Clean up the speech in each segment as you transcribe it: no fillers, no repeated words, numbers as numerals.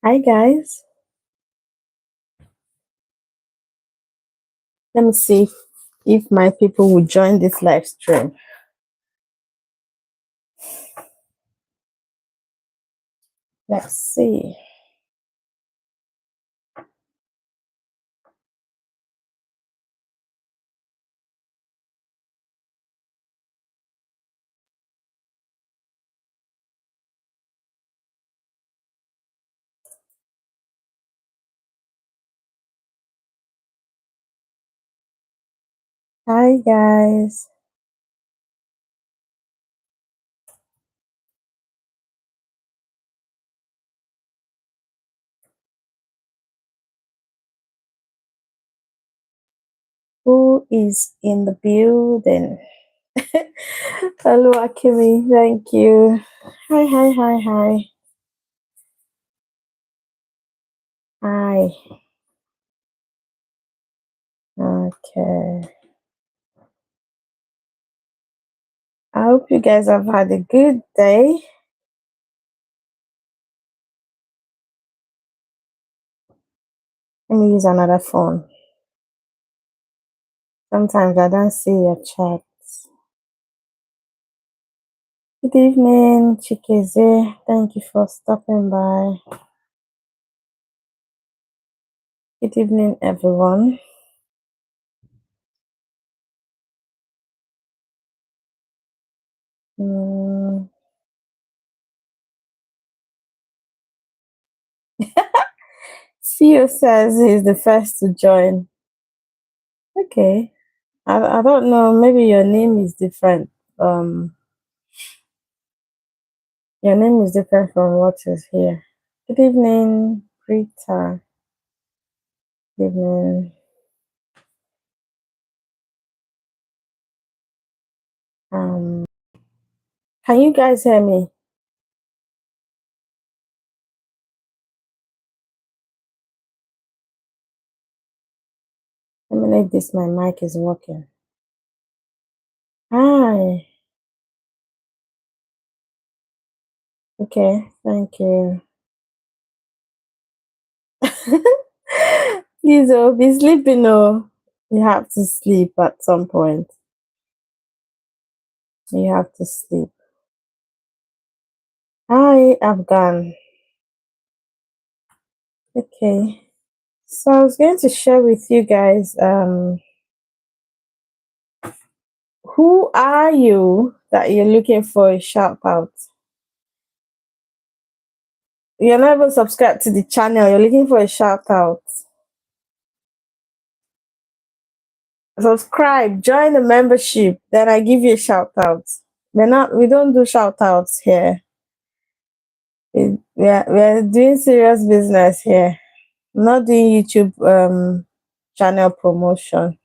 Hi guys. Let me see if my people will join this live stream. Let's see. Hi guys. Who is in the building? Hello Akimi, thank you. Hi. Hi. Okay. I hope you guys have had a good day. Let me use another phone. Sometimes I don't see your chats. Good evening, Chikeze. Thank you for stopping by. Good evening, everyone. Mm. CEO says he's the first to join. Okay. I don't know. Maybe your name is different. Your name is different from what is here. Good evening, Rita. Good evening. Um, can you guys hear me? Let me know if this my mic is working. Hi. Okay. Thank you. Please, oh, be sleeping. Oh, you have to sleep at some point. You have to sleep. Hi, Afghan. Okay. So I was going to share with you guys who are you that you're looking for a shout out? You're not even subscribed to the channel, you're looking for a shout out. Subscribe, join the membership, then I give you a shout out. We don't do shout outs here. We're doing serious business here. I'm not doing YouTube channel promotion.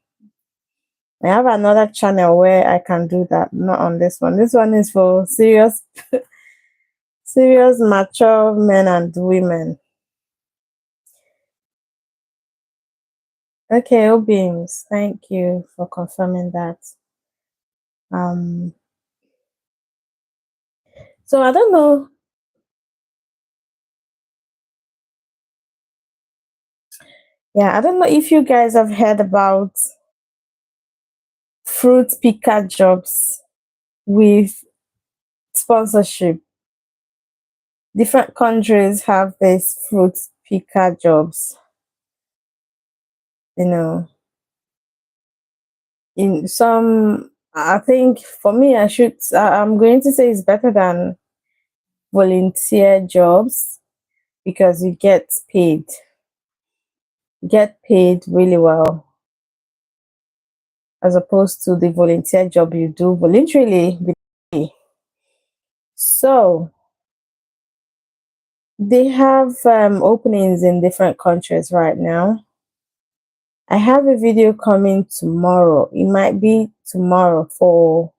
I have another channel where I can do that, not on this one. This one is for serious mature men and women. Okay, Obeams, thank you for confirming that. So I don't know. Yeah, I don't know if you guys have heard about fruit picker jobs with sponsorship. Different countries have these fruit picker jobs. You know, in some, I think for me, I'm going to say it's better than volunteer jobs because you get paid really well as opposed to the volunteer job you do voluntarily. So they have openings in different countries right now. I have a video coming tomorrow. It might be tomorrow for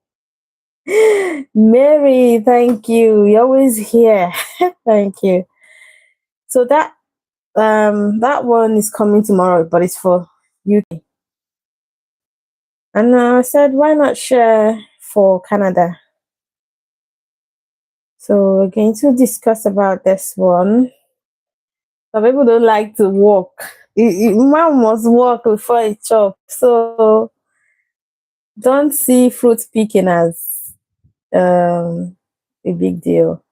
Mary. Thank you. You're always here. Thank you. So that one is coming tomorrow, but it's for UK. And I said, why not share for Canada? So we're going to discuss about this one. Some people don't like to walk. Man must walk before he chop. So don't see fruit picking as a big deal.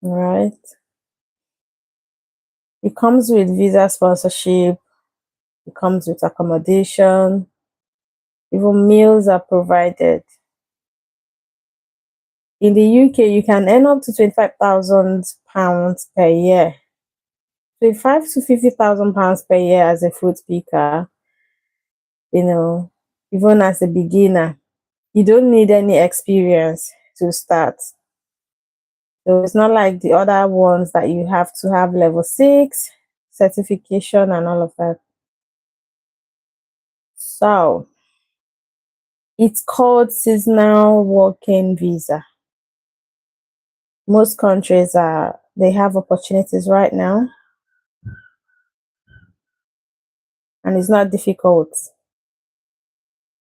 All right. It comes with visa sponsorship. It comes with accommodation. Even meals are provided. In the UK, you can earn up to £25,000 per year. 25 to £50,000 per year as a fruit picker. You know, even as a beginner, you don't need any experience to start. So it's not like the other ones that you have to have level 6 certification and all of that. So it's called seasonal working visa. Most countries they have opportunities right now, and it's not difficult.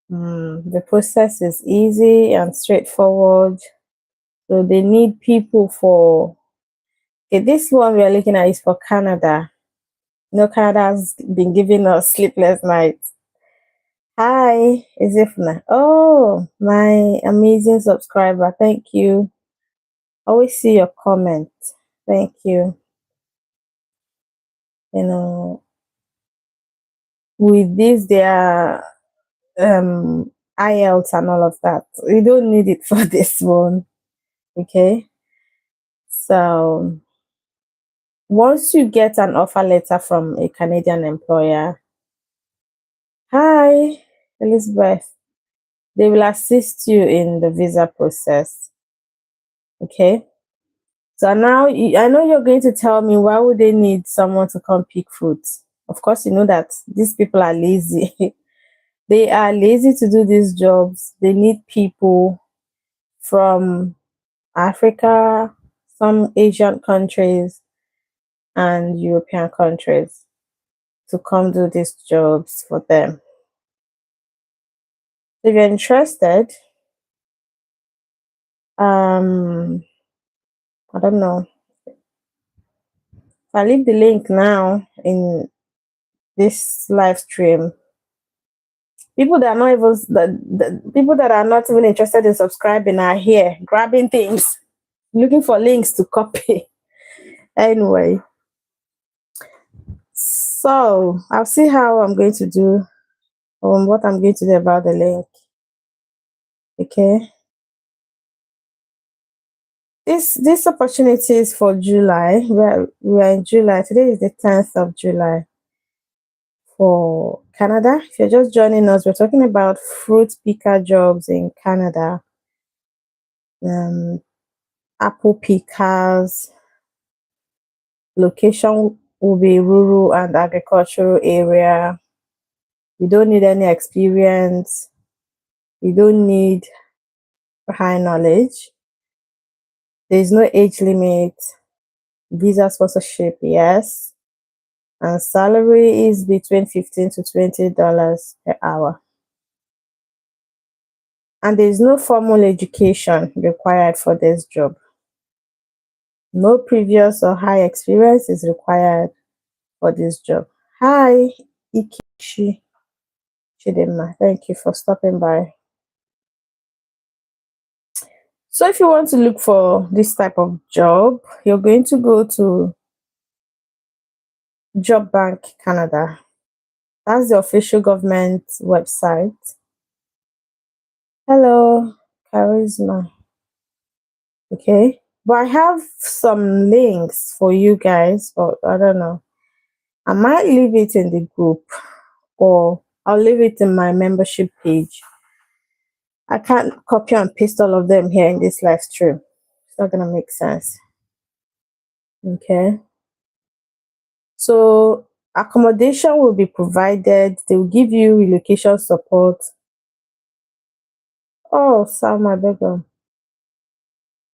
The process is easy and straightforward. So they need people for. Okay, this one we are looking at is for Canada. Canada has been giving us sleepless nights. Hi, Izifna. Oh, my amazing subscriber. Thank you. Always see your comment. Thank you. You know, with this, there IELTS and all of that. You don't need it for this one. Okay. So once you get an offer letter from a Canadian employer, hi, Elizabeth, they will assist you in the visa process. Okay. So now I know you're going to tell me, why would they need someone to come pick fruits? Of course, you know that these people are lazy. They are lazy to do these jobs. They need people from Africa, some Asian countries, and European countries to come do these jobs for them. If you're interested, I don't know. I'll leave the link now in this live stream. People that are not even the people that are not even interested in subscribing are here grabbing things, looking for links to copy. Anyway, so I'll see how I'm going to do what I'm going to do about the link. Okay. This opportunity is for July. We're in July. Today is the 10th of July for Canada. If you're just joining us, we're talking about fruit picker jobs in Canada. Apple pickers. Location will be rural and agricultural area. You don't need any experience. You don't need high knowledge. There's no age limit. Visa sponsorship, yes. And salary is between $15 to $20 per hour. And there's no formal education required for this job. No previous or high experience is required for this job. Hi, Ikishi Chidema. Thank you for stopping by. So if you want to look for this type of job, you're going to go to Job Bank Canada. That's the official government website. Hello, Charisma. Okay, but I have some links for you guys, but I don't know. I might leave it in the group, or I'll leave it in my membership page. I can't copy and paste all of them here in this live stream. It's not gonna make sense. Okay. So accommodation will be provided. They will give you relocation support. Oh, Salma Begum.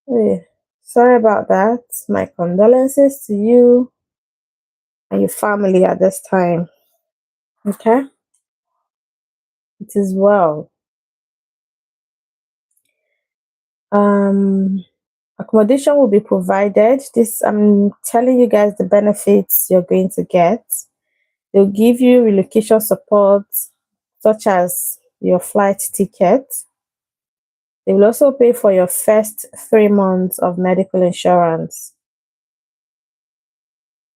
Hey, sorry about that. My condolences to you and your family at this time. Okay? It is well. Um Accommodation will be provided. This, I'm telling you guys the benefits you're going to get. They'll give you relocation support, such as your flight ticket. They will also pay for your first 3 months of medical insurance.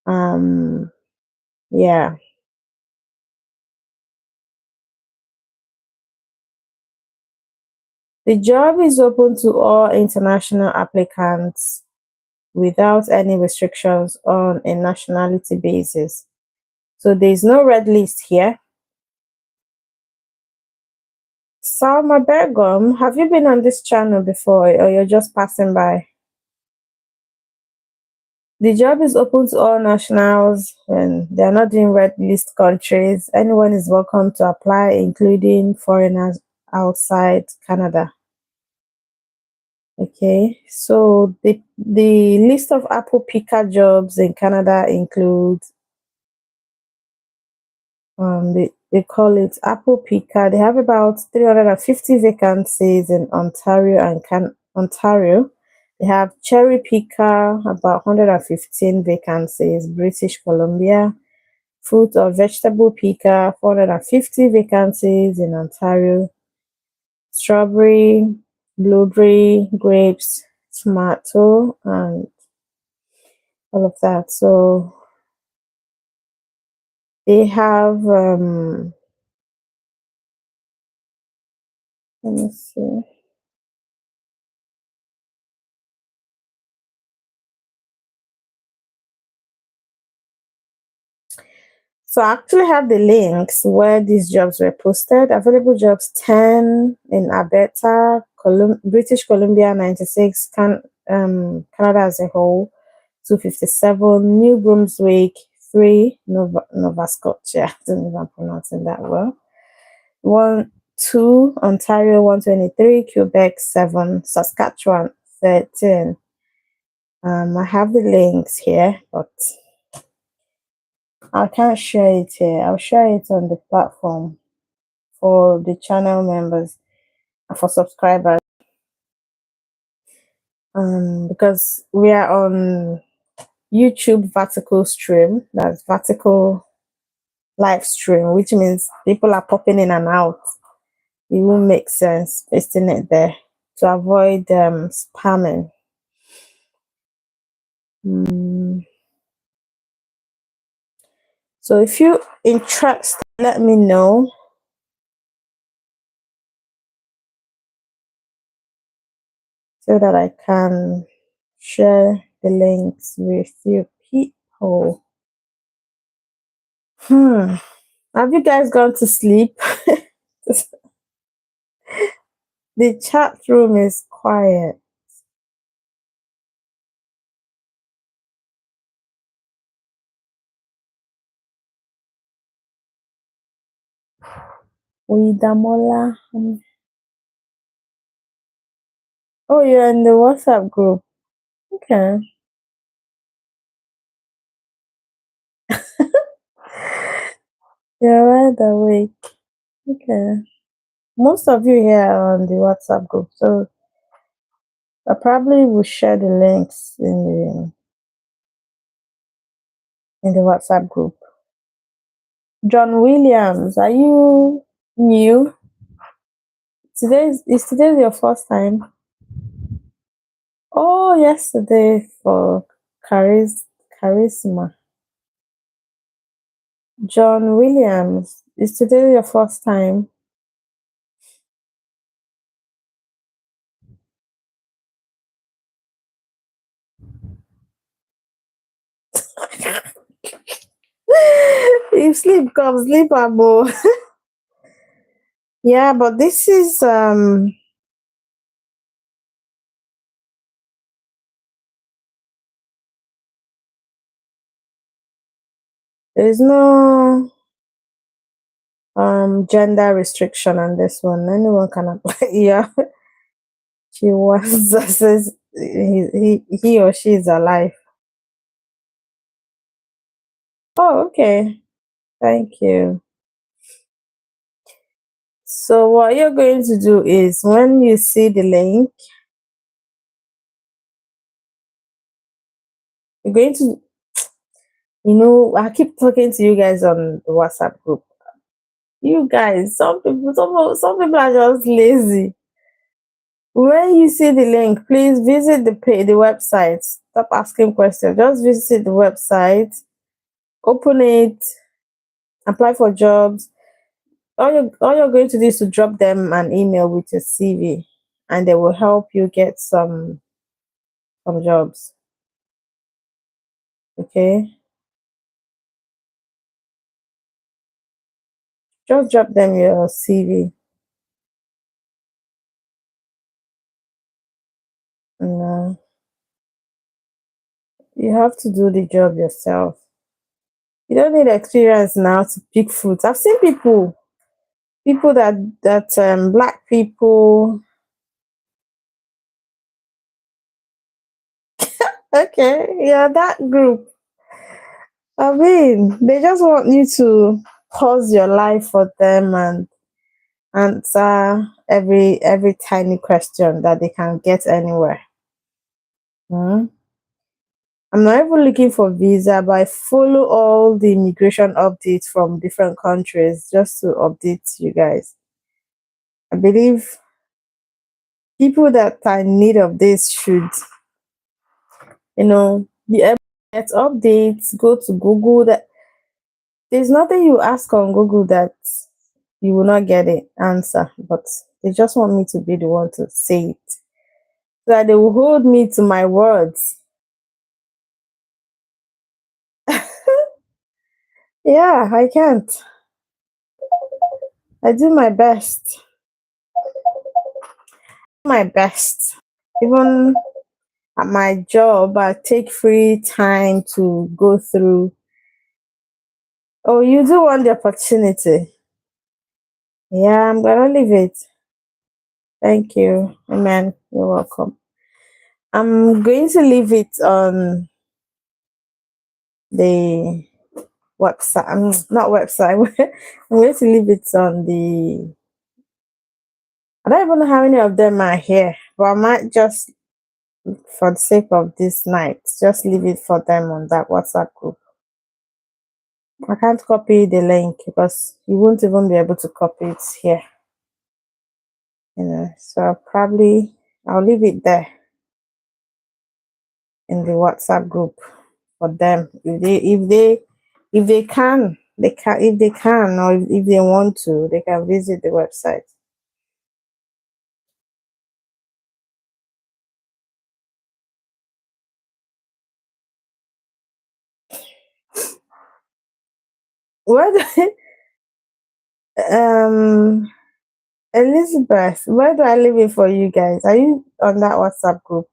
Um, yeah. The job is open to all international applicants without any restrictions on a nationality basis. So there's no red list here. Salma Begum, have you been on this channel before or you're just passing by? The job is open to all nationals and they're not doing red list countries. Anyone is welcome to apply, including foreigners outside Canada. Okay, so the list of apple picker jobs in Canada includes they call it apple picker. They have about 350 vacancies in Ontario and Ontario. They have cherry picker, about 115 vacancies, British Columbia. Fruit or vegetable picker, 450 vacancies in Ontario. Strawberry, blueberry, grapes, tomato, and all of that. So they have let me see. So I actually have the links where these jobs were posted. Available jobs 10 in Alberta, British Columbia 96, Canada as a whole 257, New Brunswick 3, Nova Scotia. I don't know if I'm pronouncing that well. 2, Ontario 123, Quebec 7, Saskatchewan 13. I have the links here, but I can't share it here. I'll share it on the platform for the channel members and for subscribers. Because we are on YouTube vertical stream, that's vertical live stream, which means people are popping in and out. It won't make sense pasting it there to avoid spamming. So if you're interested, let me know. So that I can share the links with you people. Have you guys gone to sleep? The chat room is quiet. Damola. Oh, you're in the WhatsApp group. Okay. You're right awake. Okay. Most of you here are on the WhatsApp group, so I probably will share the links in the WhatsApp group. John Williams, are you new? Is today your first time? Oh, yesterday for charisma. John Williams, is today your first time? If sleep comes, sleep abo. Yeah, but this is there's no gender restriction on this one. Anyone can apply. Yeah, she was says he or she is alive. Oh, okay. Thank you. So what you're going to do is when you see the link, You're going to, I keep talking to you guys on the WhatsApp group. You guys, some people are just lazy. When you see the link, please visit the website. Stop asking questions. Just visit the website, open it, apply for jobs. All you're going to do is to drop them an email with your CV, and they will help you get some jobs. Okay, just drop them your CV. And, you have to do the job yourself. You don't need experience now to pick fruits. I've seen people that black people. Okay, yeah, that group. I mean, they just want you to pause your life for them and answer every tiny question that they can get anywhere. Hmm? I'm not even looking for visa, but I follow all the immigration updates from different countries just to update you guys. I believe people that are in need of this should, be able to get updates, go to Google. That there's nothing you ask on Google that you will not get an answer, but they just want me to be the one to say it. So that they will hold me to my words. Yeah, I can't. I do my best. My best. Even at my job, I take free time to go through. Oh, you do want the opportunity. Yeah, I'm gonna leave it. Thank you. Amen. You're welcome. I'm going to leave it on the website. Not website. I'm going to leave it on the. I don't even know how many of them are here, but I might just, for the sake of this night, just leave it for them on that WhatsApp group. I can't copy the link because you won't even be able to copy it here. So I'll leave it there in the WhatsApp group for them. If they can, if they can, or if they want to, they can visit the website. Where do um Elizabeth, where do I leave it for you guys? Are you on that WhatsApp group?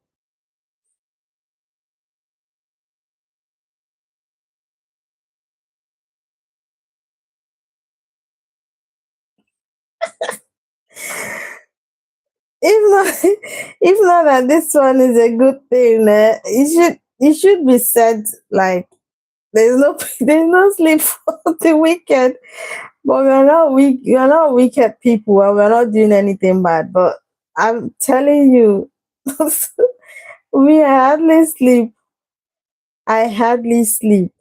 If not, if not that this one is a good thing, it should be said like there's no there's no sleep for the wicked. But we are not wicked people and we're not doing anything bad. But I'm telling you, we hardly sleep. I hardly sleep,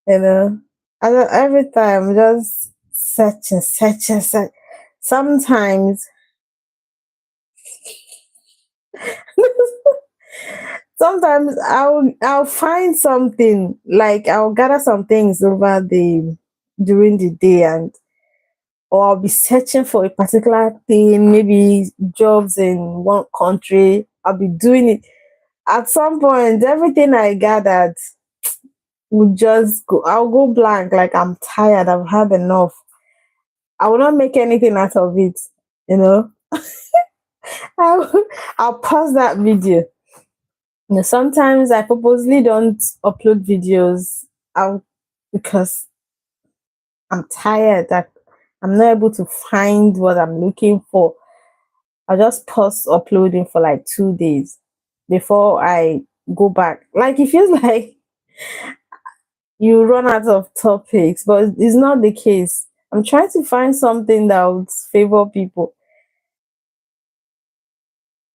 you know. Every time just searching, searching, search. Sometimes sometimes I'll find something, like I'll gather some things over the during the day, and or I'll be searching for a particular thing, maybe jobs in one country. I'll be doing it. At some point, everything I gathered would just go. I'll go blank. Like I'm tired. I've had enough. I will not make anything out of it. You know. I'll, I'll pause that video. Sometimes I purposely don't upload videos out because I'm tired. That I'm not able to find what I'm looking for. I just pause uploading for like 2 days before I go back. Like it feels like you run out of topics, but it's not the case. I'm trying to find something that would favor people.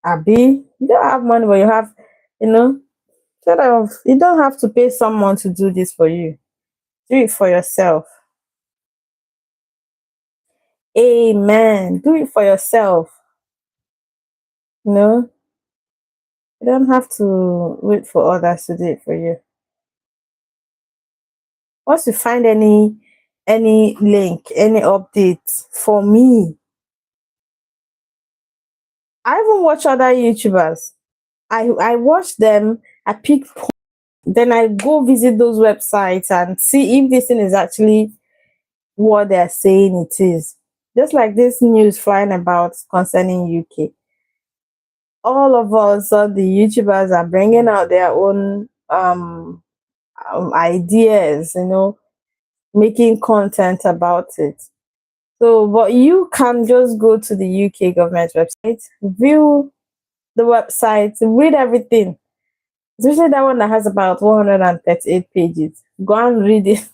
Abi, you don't have money, but you have, you know. Instead of, you don't have to pay someone to do this for you. Do it for yourself. Amen. Do it for yourself. No, you don't have to wait for others to do it for you. Once you find any link, any update for me, I even watch other YouTubers. I watch them, I pick, then I go visit those websites and see if this thing is actually what they're saying it is. Just like this news flying about concerning UK. All of us, all the YouTubers are bringing out their own ideas, making content about it. So, but you can just go to the UK government website, view the website, read everything, especially that one that has about 138 pages. Go and read it.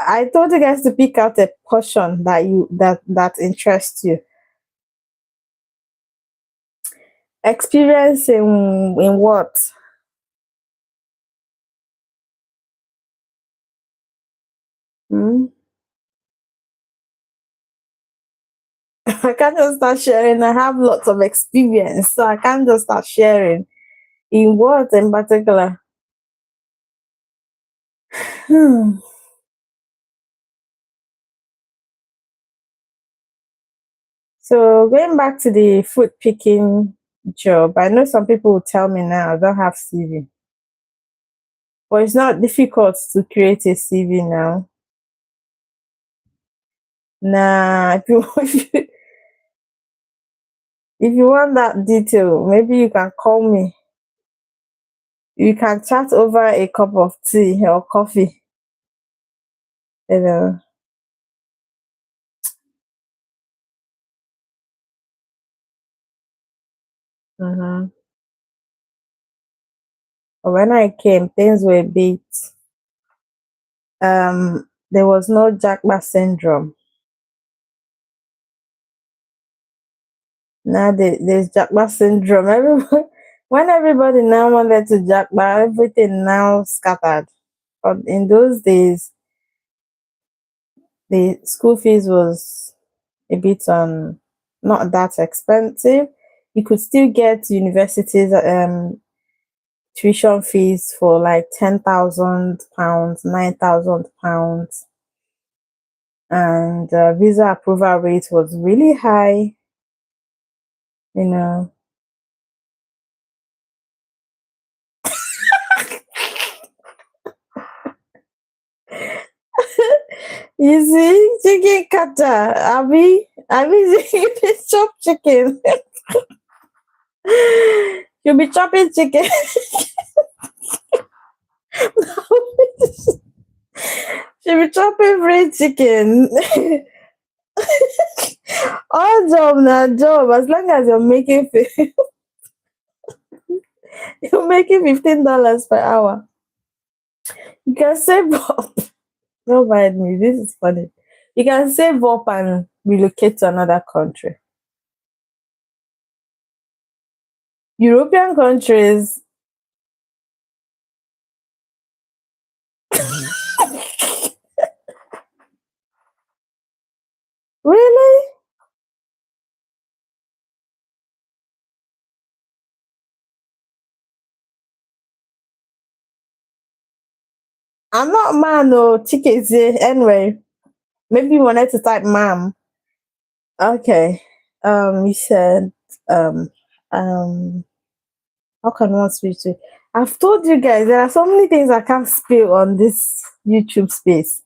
I told you guys to pick out a portion that interests you. Experience in what? Hmm? I can't just start sharing. I have lots of experience, so I can't just start sharing. In what in particular? Hmm. So going back to the food picking job, I know some people will tell me now I don't have CV, but it's not difficult to create a CV now. Nah, if you if you want that detail, maybe you can call me. You can chat over a cup of tea or coffee. You know. Mhm. When I came, things were a bit. There was no Jackba syndrome. Now there's Jackba syndrome. Everyone, when everybody now wanted to Jackba, everything now scattered. But in those days, the school fees was a bit not that expensive. You could still get universities tuition fees for like £10,000, £9,000, and visa approval rate was really high. You know, you see, chicken cutter, Abby, chop chicken. You'll be chopping chicken. She'll be chopping free chicken. All job na job. As long as you're making $15 per hour. You can save up. Don't mind me. This is funny. You can save up and relocate to another country. European countries. Really? I'm not man or tickets anyway. Maybe you wanted to type ma'am. Okay. You said um um how can one speak to? I've told you guys there are so many things I can't spill on this YouTube space.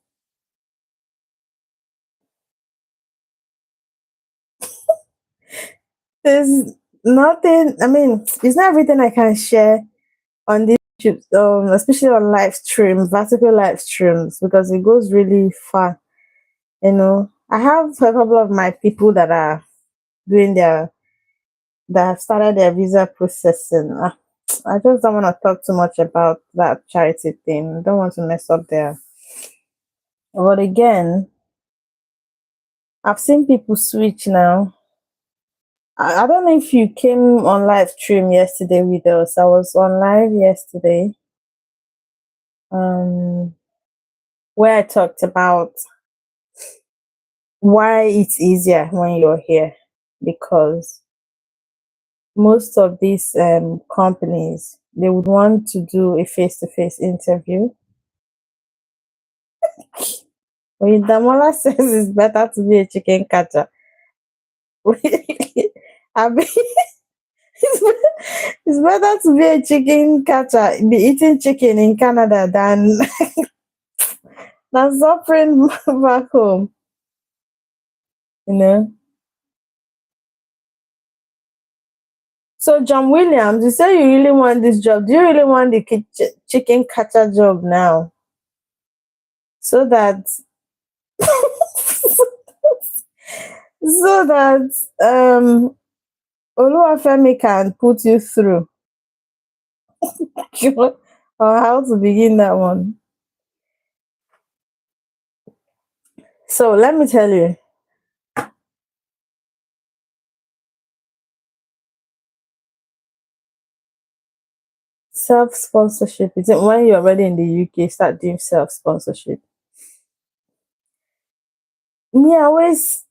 There's nothing. I mean, it's not everything I can share on this YouTube, especially on live stream, vertical live streams, because it goes really far. I have a couple of my people that are doing that have started their visa processing. I just don't want to talk too much about that charity thing. I don't want to mess up there. But again, I've seen people switch now. I don't know if you came on live stream yesterday with us. I was on live yesterday, um, where I talked about why it's easier when you're here, because most of these companies, they would want to do a face-to-face interview. When Damola says it's better to be a chicken catcher. I mean, it's better to be a chicken catcher, be eating chicken in Canada than suffering back home, you know. So, John Williams, you say you really want this job. Do you really want the chicken catcher job now? So that so that Oluwafemi can put you through. Or how to begin that one. So let me tell you, self sponsorship is it when you're already in the UK, start doing self sponsorship. Me, I always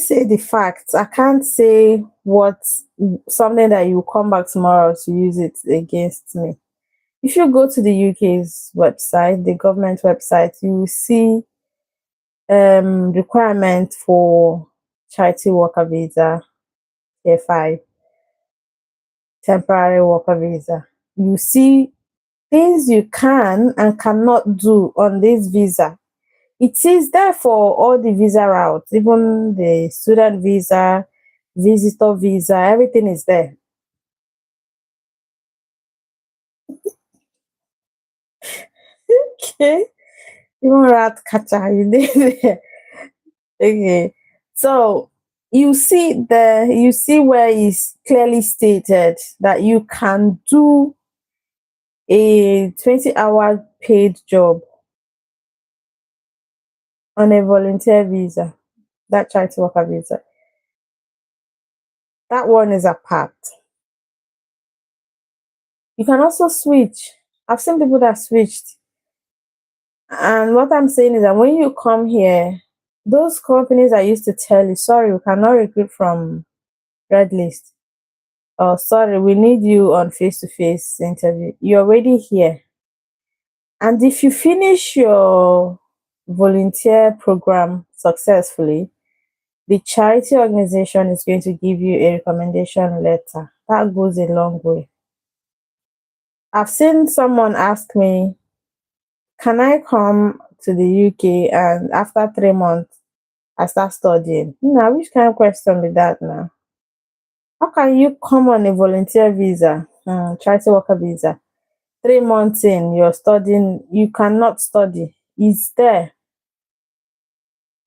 say the facts. I can't say what something that you come back tomorrow to use it against me. If you go to the UK's website, the government website, you will see requirement for charity worker visa, tier 5, temporary worker visa. You see things you can and cannot do on this visa. It is there for all the visa routes, even the student visa, visitor visa, everything is there. Okay. Even rat catcher, you did there. Okay. So you see where it's clearly stated that you can do a 20-hour paid job on a volunteer visa, that charity worker visa. That one is apart. You can also switch. I've seen people that switched. And what I'm saying is that when you come here, those companies are used to tell you, sorry, we cannot recruit from red list. Or sorry, we need you on face to face interview. You're already here. And if you finish your volunteer program successfully, the charity organization is going to give you a recommendation letter. That goes a long way. I've seen someone ask me, can I come to the UK and after 3 months I start studying? Now, which kind of question be that now? How can you come on a volunteer visa, charity worker visa? 3 months in, you're studying, you cannot study. It's there.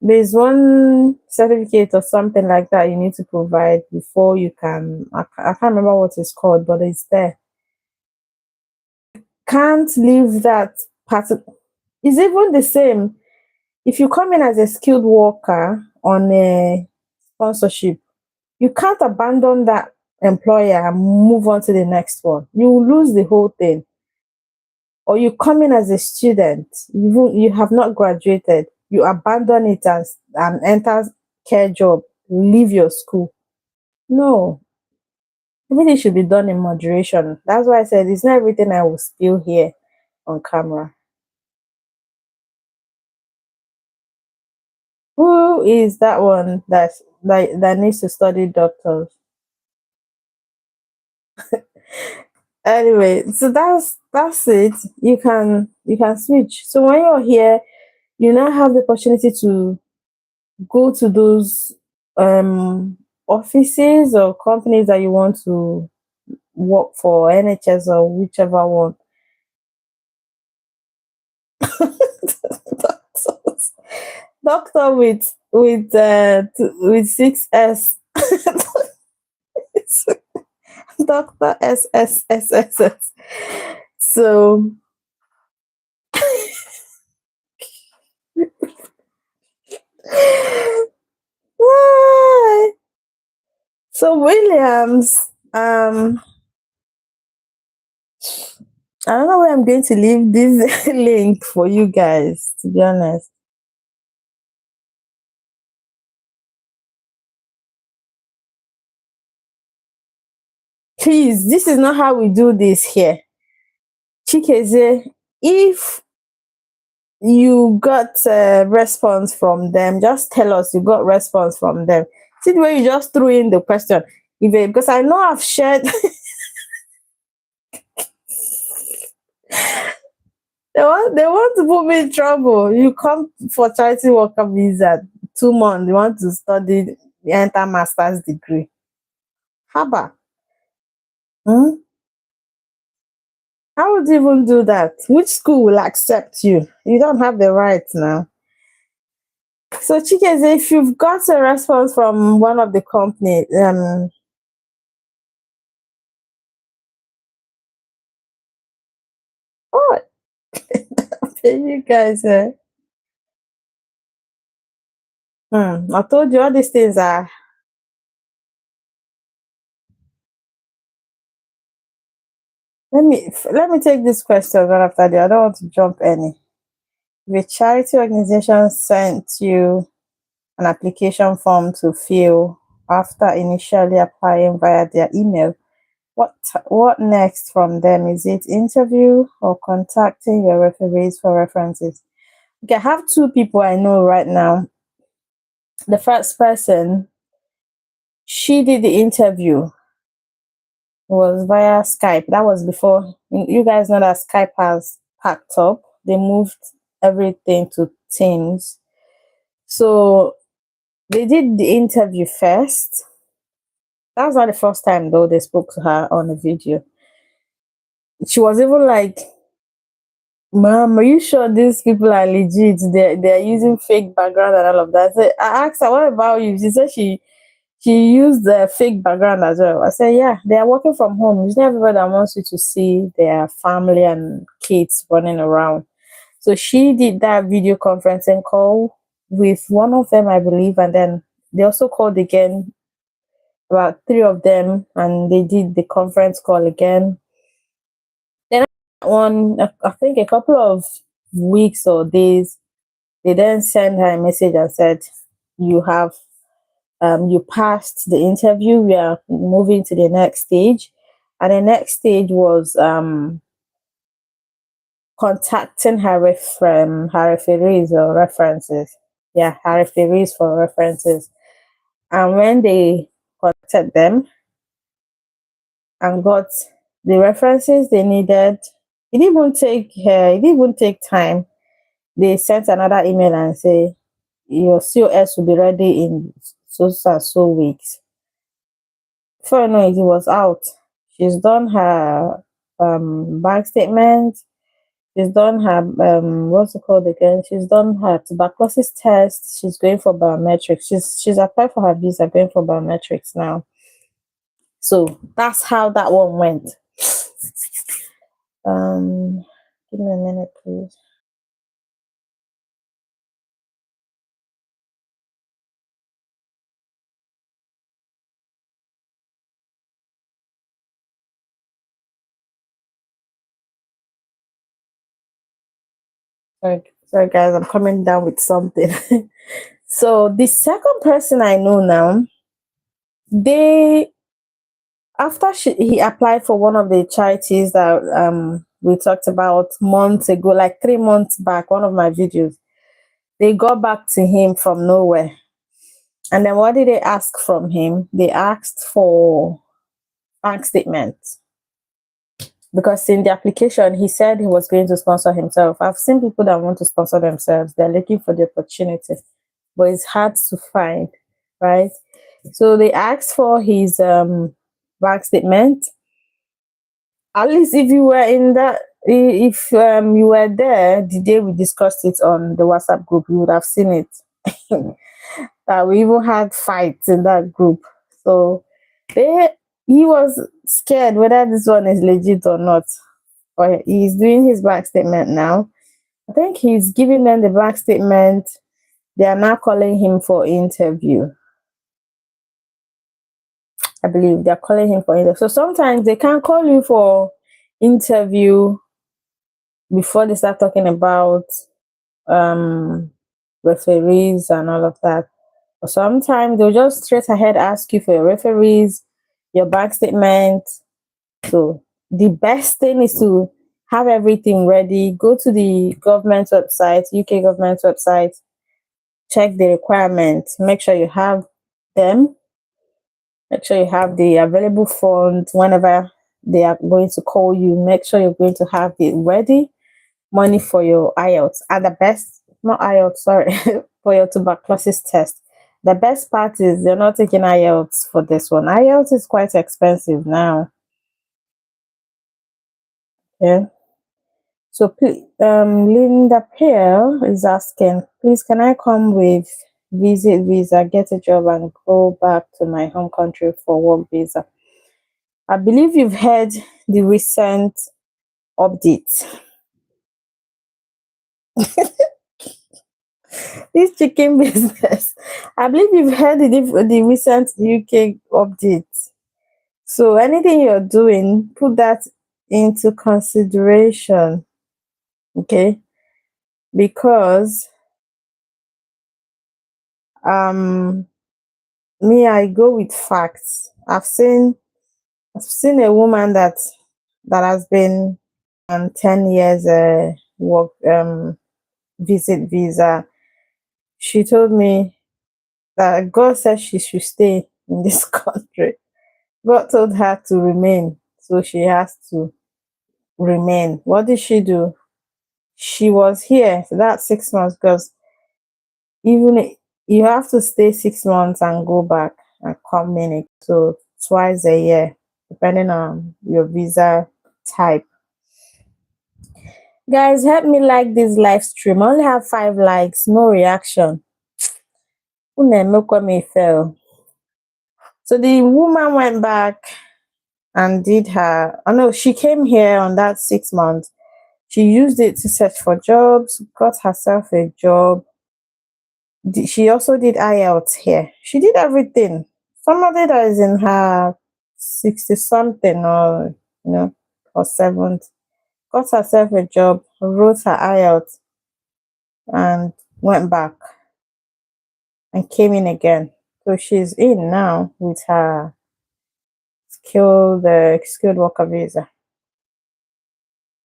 There's one certificate or something like that you need to provide before you can. I can't remember what it's called, but it's there. Can't leave that part. It's even the same. If you come in as a skilled worker on a sponsorship, you can't abandon that employer and move on to the next one. You will lose the whole thing. Or you come in as a student, you have not graduated, you abandon it and enter care job, leave your school. No, everything should be done in moderation. That's why I said it's not everything I will spill here on camera. Who is that one that needs to study doctors? Anyway, so that's it. You can switch. So when you're here, you now have the opportunity to go to those um offices or companies that you want to work for, NHS or whichever one. Doctor with 6S. Doctor SSSSS. So So Williams, I don't know where I'm going to leave this link for you guys, to be honest. Please, this is not how we do this here. Chikeze, if you got a response from them, just tell us you got response from them. See the way you just threw in the question. Because I know I've shared they want to put me in trouble. You come for charity worker visa 2 months, you want to study, enter master's degree. Haba. Hmm? How would you even do that? Which school will accept you? You don't have the right now. So Chikeze, if you've got a response from one of the company, oh, you guys, I told you all these things are. Let me take this question right after the. I don't want to jump any. If a charity organization sent you an application form to fill after initially applying via their email, what next from them? Is it interview or contacting your referees for references? Okay, I have two people I know right now. The first person, she did the interview, was via Skype. That was before you guys know that Skype has packed up. They moved everything to Teams. So they did the interview first. That was not the first time though they spoke to her on the video. She was even like, "Ma'am, are you sure these people are legit? They're using fake background and all of that." So I asked her, "What about you?" She said she used the fake background as well. I said, "Yeah, they are working from home. It's not everybody that wants you to see their family and kids running around." So she did that video conferencing call with one of them, I believe, and then they also called again, about three of them, and they did the conference call again. Then one, I think a couple of weeks or days, they then sent her a message and said, "You have you passed the interview. We are moving to the next stage." And the next stage was contacting her referees or references. Yeah, her referees for references. And when they contacted them and got the references they needed, it didn't even take time. They sent another email and say your COS will be ready in so weeks. Before I know it, it was out. She's done her bank statement. She's done her what's it called again? She's done her tuberculosis test. She's going for biometrics. She's applied for her visa, going for biometrics now. So that's how that one went. Give me a minute, please. Sorry, guys, I'm coming down with something. So the second person I know now, they after he applied for one of the charities that we talked about months ago, like 3 months back, one of my videos, they got back to him from nowhere. And then what did they ask from him? They asked for bank statements. Because in the application, he said he was going to sponsor himself. I've seen people that want to sponsor themselves. They're looking for the opportunity, but it's hard to find, right? So they asked for his bank statement. At least if you were in that, if you were there the day we discussed it on the WhatsApp group, you would have seen it. That we even had fights in that group. So they he was scared whether this one is legit or not. Or he's doing his bank statement now. I think he's giving them the bank statement. They are now calling him for interview. I believe they're calling him for interview. So sometimes they can call you for interview before they start talking about um referees and all of that. But sometimes they'll just straight ahead ask you for your referees, your bank statement. So the best thing is to have everything ready. Go to the government website, UK government website, check the requirements, make sure you have them, make sure you have the available funds whenever they are going to call you. Make sure you're going to have it ready, money for your IELTS. And the best, not IELTS, sorry, for your tuberculosis test. The best part is they're not taking IELTS for this one. IELTS is quite expensive now. Yeah. So, Linda Pearl is asking, please, can I come with visit visa, get a job, and go back to my home country for work visa? I believe you've heard the recent update. This chicken business. I believe you've heard the recent UK update. So anything you're doing, put that into consideration. Okay, because um me, I go with facts. I've seen a woman that has been on 10 years work visit visa. She told me that God said she should stay in this country. God told her to remain, so she has to remain. What did she do? She was here for that 6 months, because even you have to stay 6 months and go back and come in. So twice a year, depending on your visa type. Guys, help me like this live stream. I only have 5 likes, no reaction. Me fell. So the woman went back and did her. Oh no, she came here on that 6 months. She used it to search for jobs, got herself a job. She also did IELTS here. She did everything. Somebody that is in her 60 something, or or 70, got herself a job, wrote her IELTS, and went back and came in again. So she's in now with her skilled worker visa.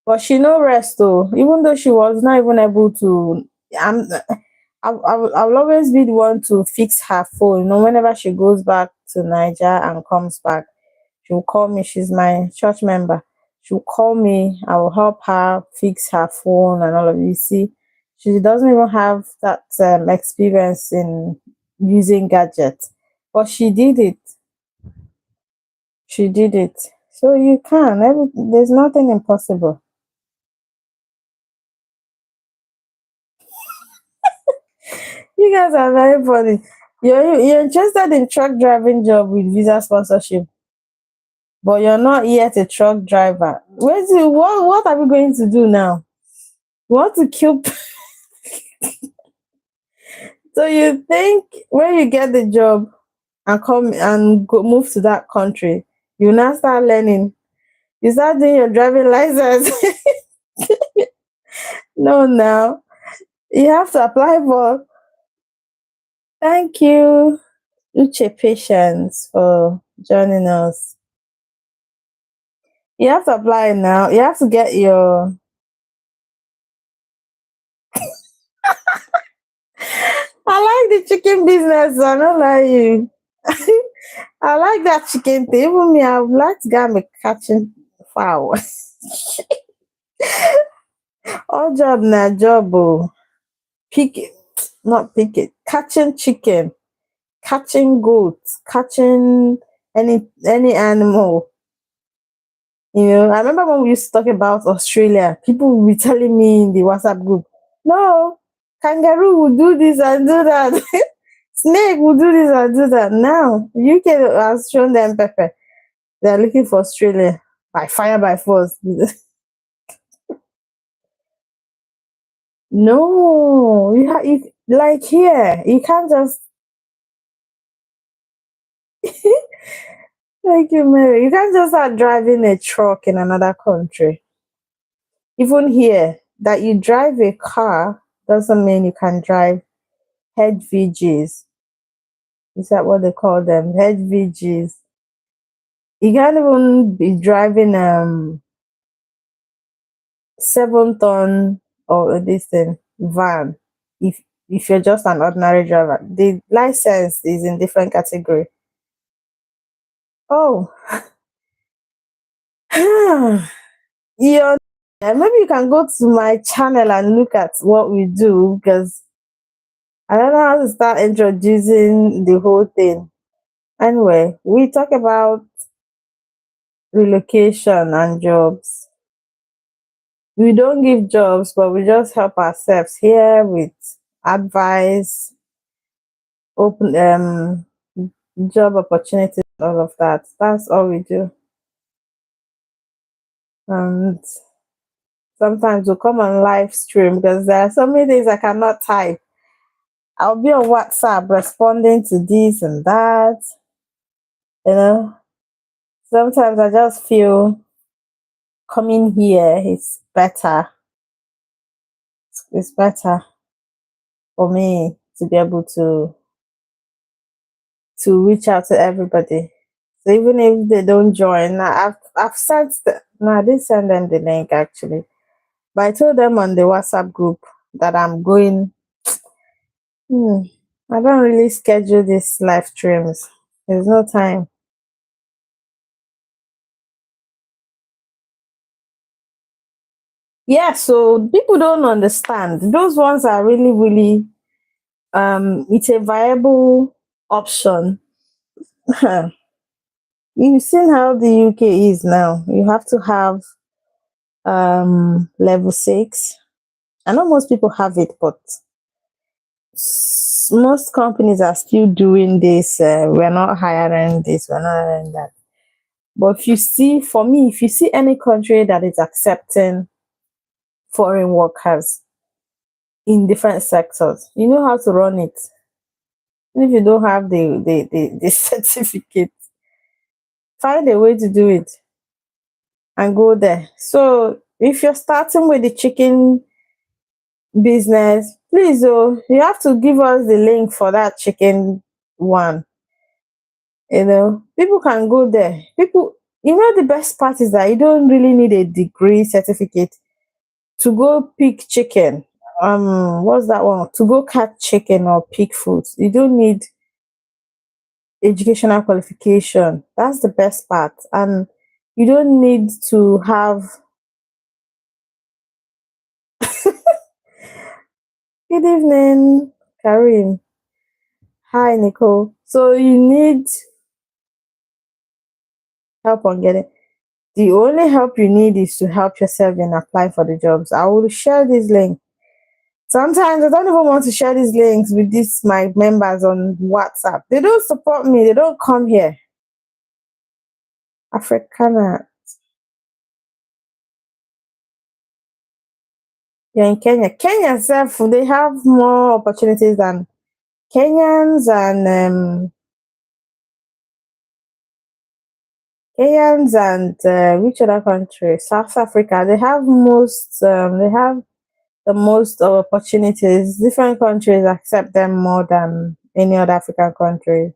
But she no rest though, even though she was not even able to. I will always be the one to fix her phone. Whenever she goes back to Niger and comes back, she will call me. She's my church member. She will call me. I will help her fix her phone and all of it. You see, she doesn't even have that experience in using gadgets, but she did it. She did it. So you can. There's nothing impossible. You guys are very funny. You're interested in truck driving job with visa sponsorship, but you're not yet a truck driver. What are we going to do now? We want to kill. So you think when you get the job and come and move to that country, you now start learning. You start doing your driving license. No, now you have to apply for. Thank you, Uche Patience, for joining us. You have to apply now. You have to get your. I like the chicken business. I don't like you. I like that chicken thing. Even me, I would like to get me catching fowl. All job na job. Oh. Pick it, not pick it. Catching chicken, catching goats, catching any animal. I remember when we used to talk about Australia, people would be telling me in the WhatsApp group, no, kangaroo will do this and do that. Snake will do this and do that. Now, UK has shown them pepper. They're looking for Australia by fire, by force. No, like here, you can't just. Thank you, Mary. You can't just start driving a truck in another country. Even here, that you drive a car doesn't mean you can drive HVGs. Is that what they call them? HVGs. You can't even be driving 7 ton or this thing van if you're just an ordinary driver. The license is in different category. Oh, yeah. Maybe you can go to my channel and look at what we do because I don't know how to start introducing the whole thing. Anyway, we talk about relocation and jobs. We don't give jobs, but we just help ourselves here with advice, open job opportunities, all of that. That's all we do. And sometimes we'll come on live stream because there are so many things I cannot type. I'll be on WhatsApp responding to this and that. You know, sometimes I just feel coming here is better. It's better for me to be able to reach out to everybody. So even if they don't join, I've sent no, I didn't send them the link actually. But I told them on the WhatsApp group that I'm going. Hmm, I don't really schedule these live streams. There's no time. Yeah, so people don't understand. Those ones are really, really it's a viable option. You've seen how the UK is now. You have to have level 6. I know most people have it, but most companies are still doing this. We're not hiring this, we're not hiring that. But if you see, for me, if you see any country that is accepting foreign workers in different sectors, you know how to run it. Even if you don't have the certificate, find a way to do it and go there. So if you're starting with the chicken business, please, oh, you have to give us the link for that chicken one. You know, people can go there. People, you know, the best part is that you don't really need a degree certificate to go pick chicken. What's that one? To go catch chicken or pick food. You don't need educational qualification. That's the best part. And you don't need to have good evening, Karim. Hi, Nicole. So you need help on getting the only help you need is to help yourself in applying for the jobs. I will share this link. Sometimes I don't even want to share these links with these my members on WhatsApp. They don't support me, they don't come here. Africana. You're in Kenya. Kenya itself, they have more opportunities than Kenyans and which other country? South Africa. They have most. They have the most of opportunities. Different countries accept them more than any other African country.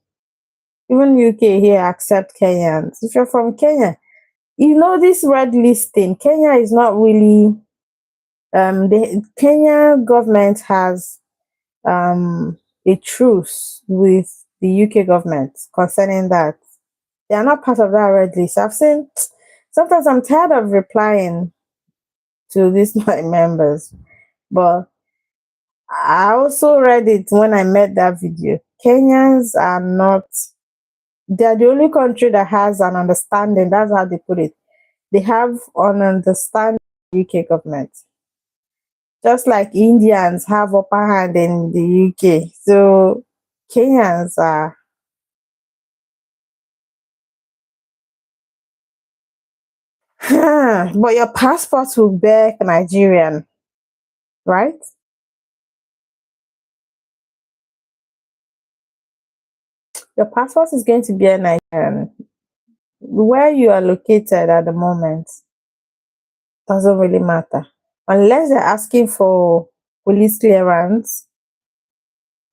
Even UK here accept Kenyans. If you're from Kenya, you know this red listing. Kenya is not really. The Kenya government has a truce with the UK government concerning that. They are not part of that red list. I've seen sometimes I'm tired of replying to these my members, but I also read it when I made that video. Kenyans are not, they're the only country that has an understanding. That's how they put it. They have an understanding with the UK government. Just like Indians have upper hand in the UK. So Kenyans are but your passport will bear Nigerian, right? Your passport is going to be a Nigerian. Where you are located at the moment doesn't really matter. Unless they're asking for police clearance,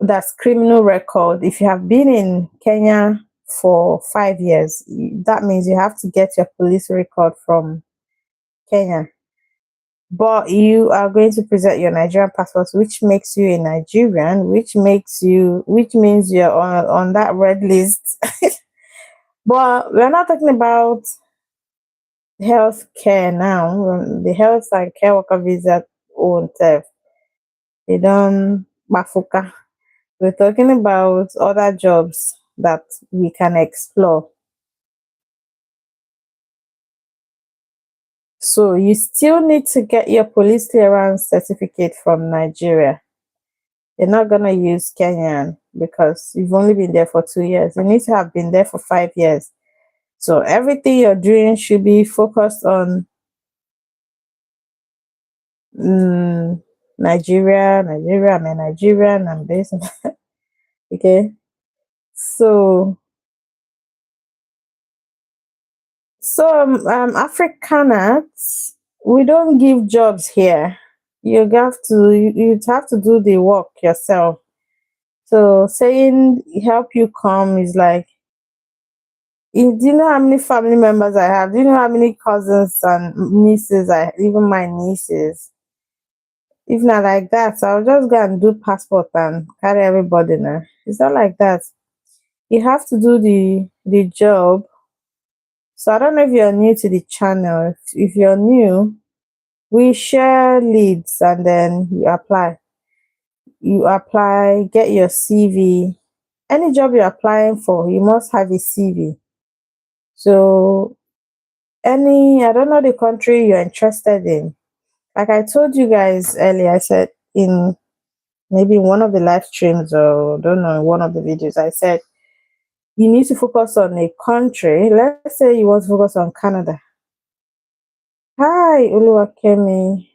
that's criminal record. If you have been in Kenya for 5 years, that means you have to get your police record from Kenya. But you are going to present your Nigerian passport, which makes you a Nigerian, which means you're on that red list. But we're not talking about health care now. The health and care worker visa own self. They don't mafuka. We're talking about other jobs that we can explore. So you still need to get your police clearance certificate from Nigeria. They're not gonna use Kenyan because you've only been there for 2 years. You need to have been there for 5 years. So everything you're doing should be focused on Nigeria. I'm a Nigerian. I'm this. Okay. So Afrikaners, we don't give jobs here. You'd have to do the work yourself. So saying help you come is like, do you know how many family members I have? Do you know how many cousins and nieces even my nieces? If not like that, I'll just go and do passport and carry everybody now. It's not like that. You have to do the job. So I don't know if you're new to the channel. If you're new, we share leads and then you apply. You apply, get your CV. Any job you're applying for, you must have a CV. So I don't know the country you're interested in. Like I told you guys earlier, I said in maybe one of the live streams or don't know, one of the videos, I said you need to focus on a country. Let's say you want to focus on Canada. Hi, Uluwakemi.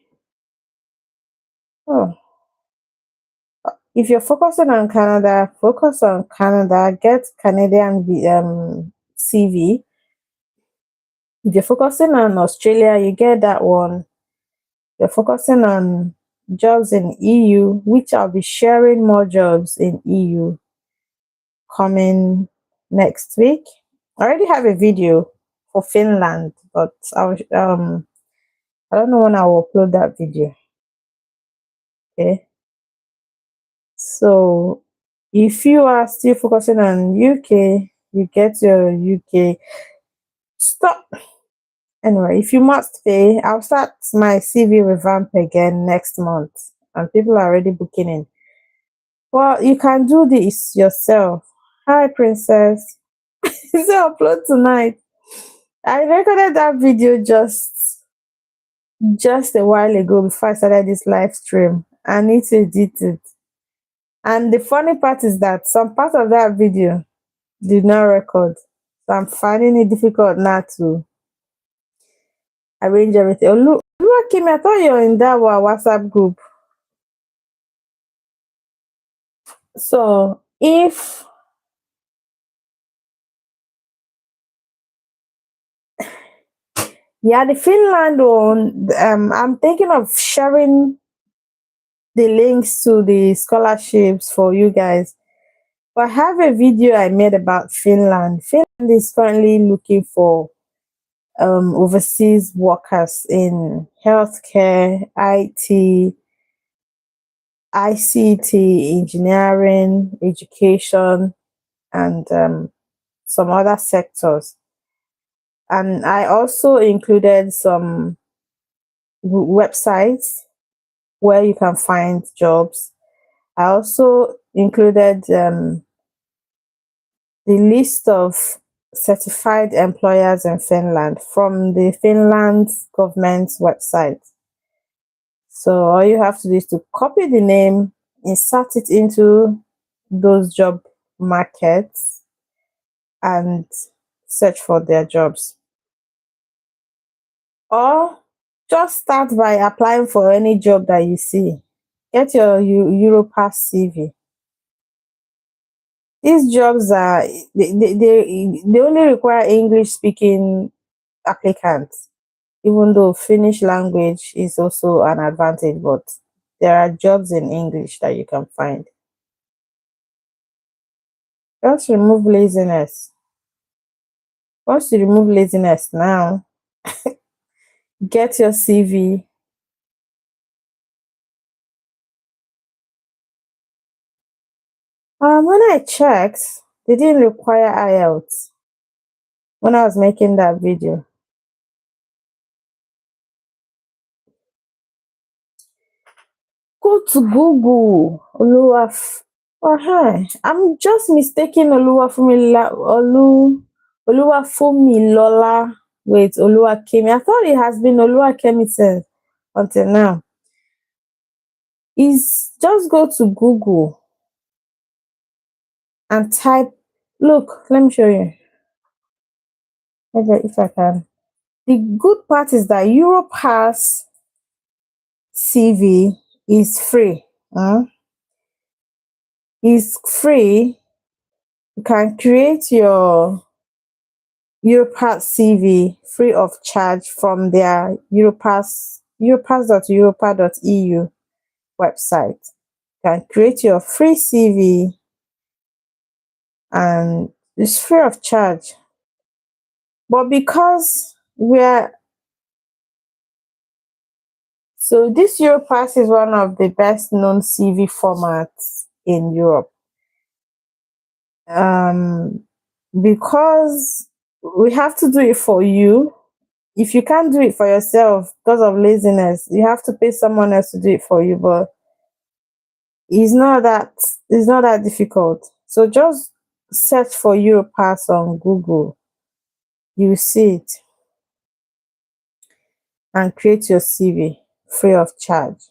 Oh, if you're focusing on Canada, focus on Canada. Get Canadian CV. If you're focusing on Australia, you get that one. You're focusing on jobs in EU, which I'll be sharing more jobs in EU coming next week. I already have a video for Finland, but I don't know when I will upload that video. Okay. So if you are still focusing on UK, you get your UK. Stop. Anyway, if you must pay, I'll start my CV revamp again next month, and people are already booking in. Well, you can do this yourself. Hi, Princess. It's upload tonight. I recorded that video just a while ago before I started this live stream. I need to edit it. And the funny part is that some part of that video did not record. So I'm finding it difficult now to arrange everything. Oh, look, Kim, I thought you're in that WhatsApp group. So if yeah, the Finland one, I'm thinking of sharing the links to the scholarships for you guys. But I have a video I made about Finland. Finland is currently looking for overseas workers in healthcare, IT, ICT, engineering, education, and some other sectors. And I also included some websites where you can find jobs. I also included the list of certified employers in Finland from the Finland government's website. So all you have to do is to copy the name, insert it into those job markets, and search for their jobs. Or just start by applying for any job that you see. Get your Europass CV. These jobs are they only require English speaking applicants, even though Finnish language is also an advantage, but there are jobs in English that you can find. Just remove laziness. Once you remove laziness now, get your CV. When I checked, they didn't require IELTS when I was making that video. Go to Google. Oh, hi. I'm just mistaking Oluwafumilola with Oluwakemi. I thought it has been Oluwakemi since until now. Is just go to Google and type. Look, let me show you. Okay, if I can. The good part is that Europass CV is free. It's free. You can create your Europass CV free of charge from their europass.europa.eu website. You can create your free CV and it's free of charge. But because this Europass is one of the best known CV formats in Europe. Because we have to do it for you. If you can't do it for yourself because of laziness, you have to pay someone else to do it for you. But it's not that difficult. So just search for Europass on Google. You see it and create your CV free of charge.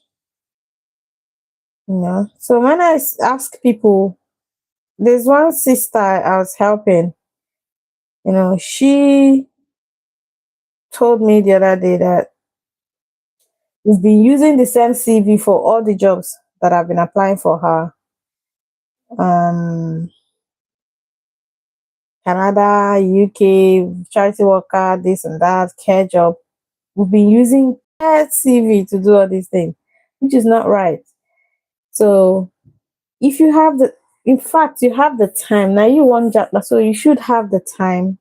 So when I ask people, there's one sister I was helping. She told me the other day that we've been using the same CV for all the jobs that I've been applying for her. Canada, UK, charity worker, this and that, care job. We've been using that CV to do all these things, which is not right. So if you have in fact, you have the time. Now you want job, so you should have the time.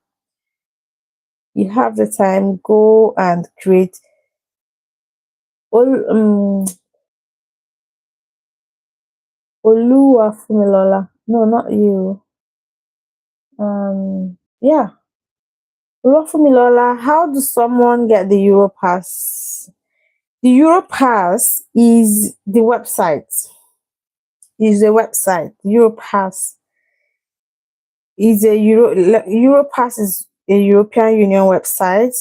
You have the time, go and create. Oluwafumilola. No, not you. Yeah. Oluwafumilola, how does someone get the Europass? The Europass is the website. Europass is Europass is a European Union website.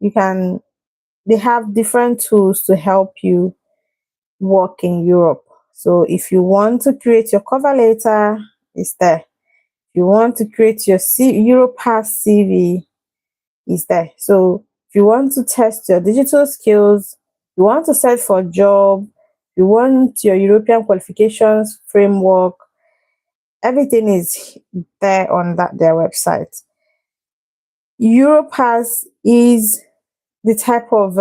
They have different tools to help you work in Europe. So if you want to create your cover letter, it's there. If you want to create your Europass CV, it's there. So if you want to test your digital skills, you want to search for a job, you want your European qualifications framework, everything is there on their website. Europass is the type of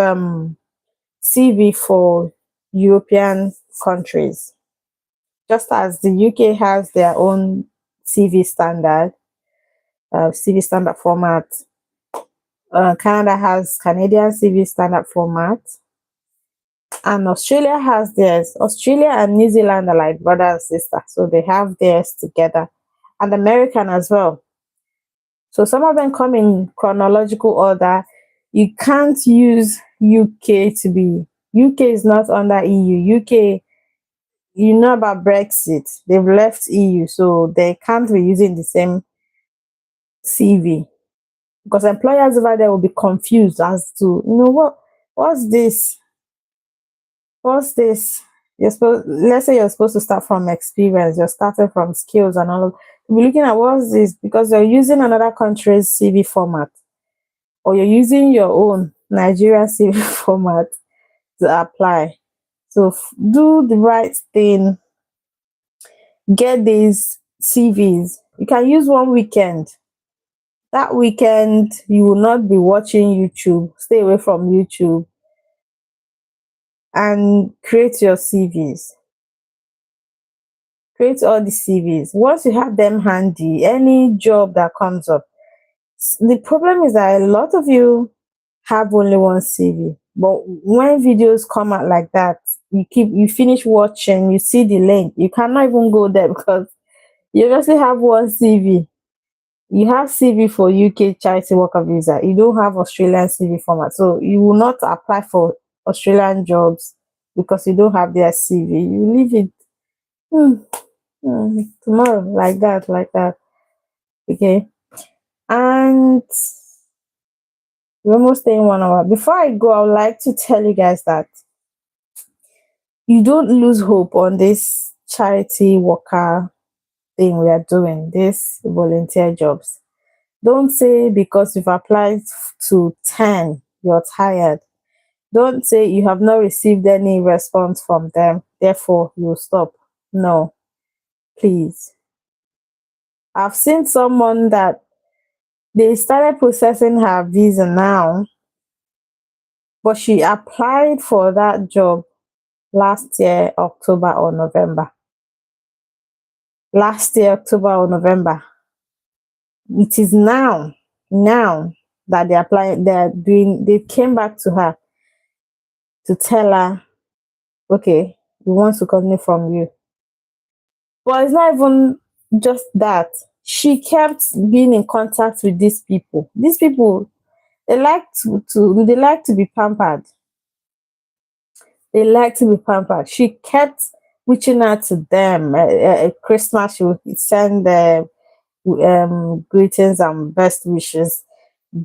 CV for European countries. Just as the UK has their own CV standard, CV standard format, Canada has Canadian CV standard format, and Australia has theirs. Australia and New Zealand are like brother and sister, so they have theirs together, and American as well. So some of them come in chronological order. You can't use UK to be. UK is not under EU. UK, you know about Brexit. They've left EU, so they can't be using the same CV because employers over there will be confused as to what's this? What's this? Let's say you're supposed to start from experience. You're starting from skills and all of. You'll be looking at what's this because you're using another country's CV format, or you're using your own Nigerian CV format to apply. So do the right thing. Get these CVs You can use one weekend. That weekend, you will not be watching YouTube. Stay away from YouTube and create your CVs. Create all the CVs. Once you have them handy, any job that comes up. The problem is that a lot of you have only one CV. But when videos come out like that, you finish watching, you see the link, you cannot even go there because you just have one CV. You have CV for UK charity worker visa. You don't have Australian CV format. So you will not apply for Australian jobs because you don't have their CV. You leave it hmm, tomorrow like that, like that. Okay. And we're almost staying 1 hour. Before I go, I would like to tell you guys that you don't lose hope on this charity worker thing we are doing, this volunteer jobs. Don't say because you've applied to 10, you're tired. Don't say you have not received any response from them, therefore you'll stop. No, please. I've seen someone that they started processing her visa now, but she applied for that job last year, October or November. Last year, October or November. It is now that they came back to her to tell her, okay, we want to continue from you. But it's not even just that. She kept being in contact with these people. These people, they like to be pampered. They like to be pampered. She kept reaching out to them. At Christmas, she would send greetings and best wishes.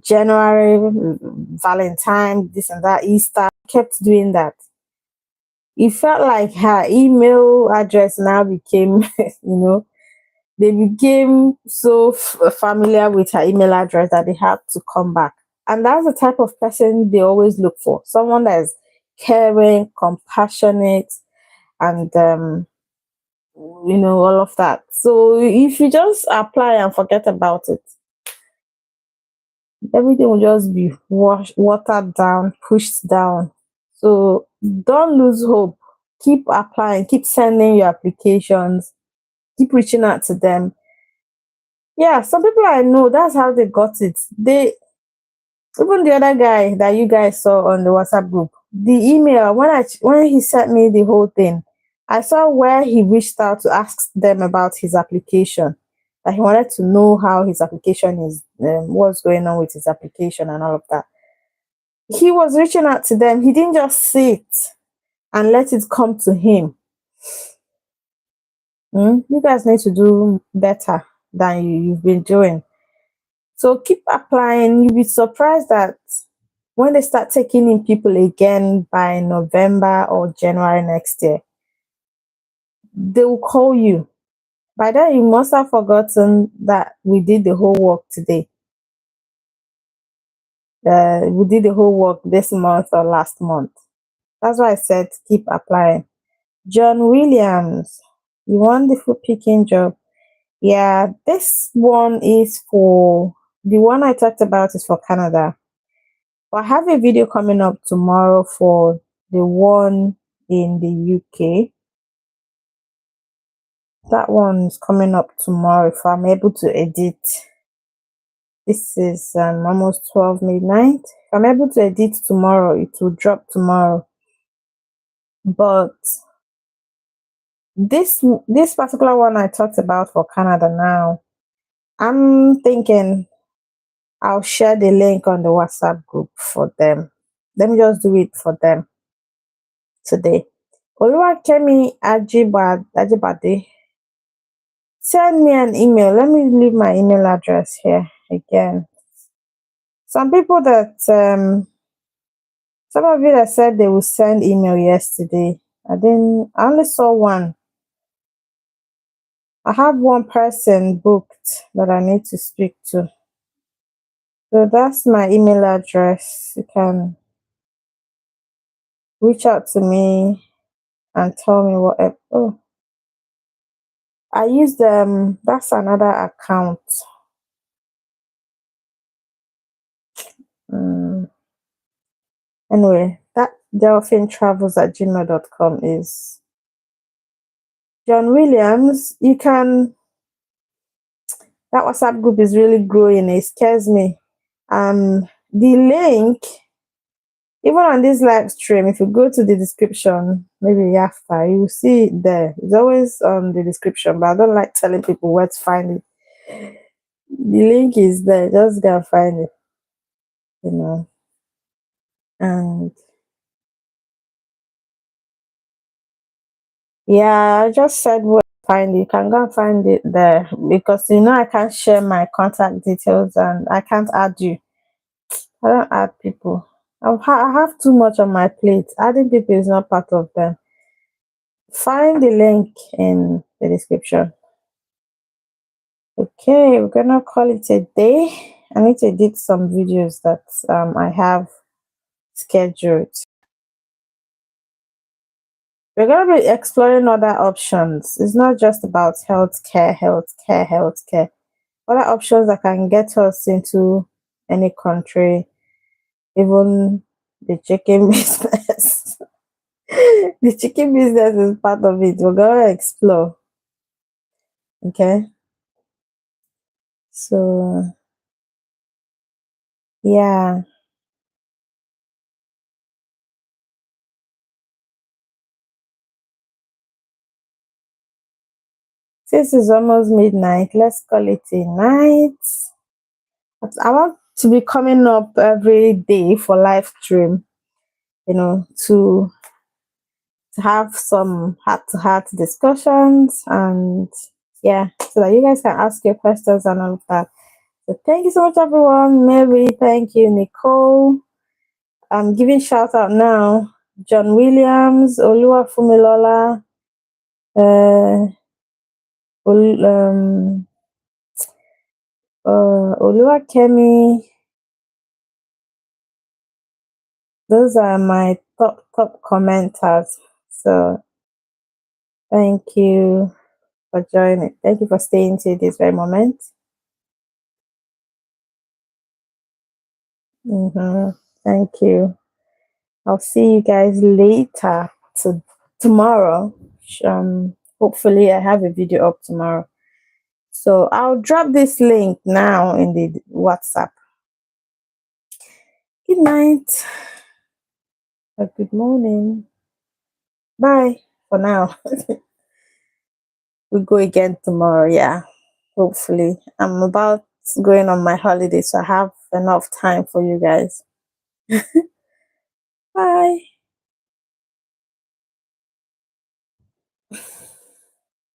January, Valentine, this and that, Easter, kept doing that. It felt like her email address now became, they became so familiar with her email address that they had to come back. And that's the type of person they always look for, someone that is caring, compassionate, and all of that. So if you just apply and forget about it, everything will just be watered down, pushed down. So don't lose hope. Keep applying, keep sending your applications, keep reaching out to them. Yeah, some people I know, that's how they got it. Even the other guy that you guys saw on the WhatsApp group, the email, when he sent me the whole thing, I saw where he reached out to ask them about his application. That he wanted to know how his application is, what's going on with his application and all of that. He was reaching out to them. He didn't just sit and let it come to him. You guys need to do better than you've been doing. So keep applying. You'll be surprised that when they start taking in people again by November or January next year, they will call you. By then, you must have forgotten that we did the whole work today. We did the whole work this month or last month. That's why I said keep applying. John Williams, you want the food picking job? Yeah, this one is for the one I talked about is for Canada. I have a video coming up tomorrow for the one in the UK. That one is coming up tomorrow if I'm able to edit. This is almost 12 midnight. If I'm able to edit tomorrow, it will drop tomorrow. But this particular one I talked about for Canada now, I'm thinking I'll share the link on the WhatsApp group for them. Let me just do it for them today. Oluwakemi Ajibade, send me an email. Let me leave my email address here again. Some people that some of you that said they will send email yesterday. I only saw one. I have one person booked that I need to speak to. So that's my email address. You can reach out to me and tell me what. Oh, I used that's another account. Mm, anyway, that delphintravels@gmail.com is John Williams. You can, that WhatsApp group is really growing. It scares me. The link, even on this live stream, if you go to the description, maybe after, you will see it there. It's always on the description, but I don't like telling people where to find it. The link is there. Just go and find it, you know. And yeah, I just said where to find it. You can go and find it there because I can't share my contact details and I can't add you. I don't add people. I have too much on my plate. Adding people is not part of them. Find the link in the description. Okay, we're gonna call it a day. I need to edit some videos that I have scheduled. We're gonna be exploring other options. It's not just about healthcare. Other options that can get us into any country, even the chicken business. The chicken business is part of it. We're gonna explore. Okay. So yeah. Since it's almost midnight, let's call it a night. I want to be coming up every day for live stream, to have some heart to heart discussions, and yeah, so that you guys can ask your questions and all of that. So thank you so much, everyone. Mary, thank you, Nicole. I'm giving shout out now. John Williams, Olua Fumilola, uh, Ol- um, Olua Kemi. Those are my top commenters. So thank you for joining. Thank you for staying to this very moment. Thank you. I'll see you guys later. Tomorrow. Hopefully I have a video up tomorrow. So I'll drop this link now in the WhatsApp. Good night or good morning. Bye for now. We'll go again tomorrow. Yeah, hopefully. I'm about going on my holiday, so I have enough time for you guys. Bye.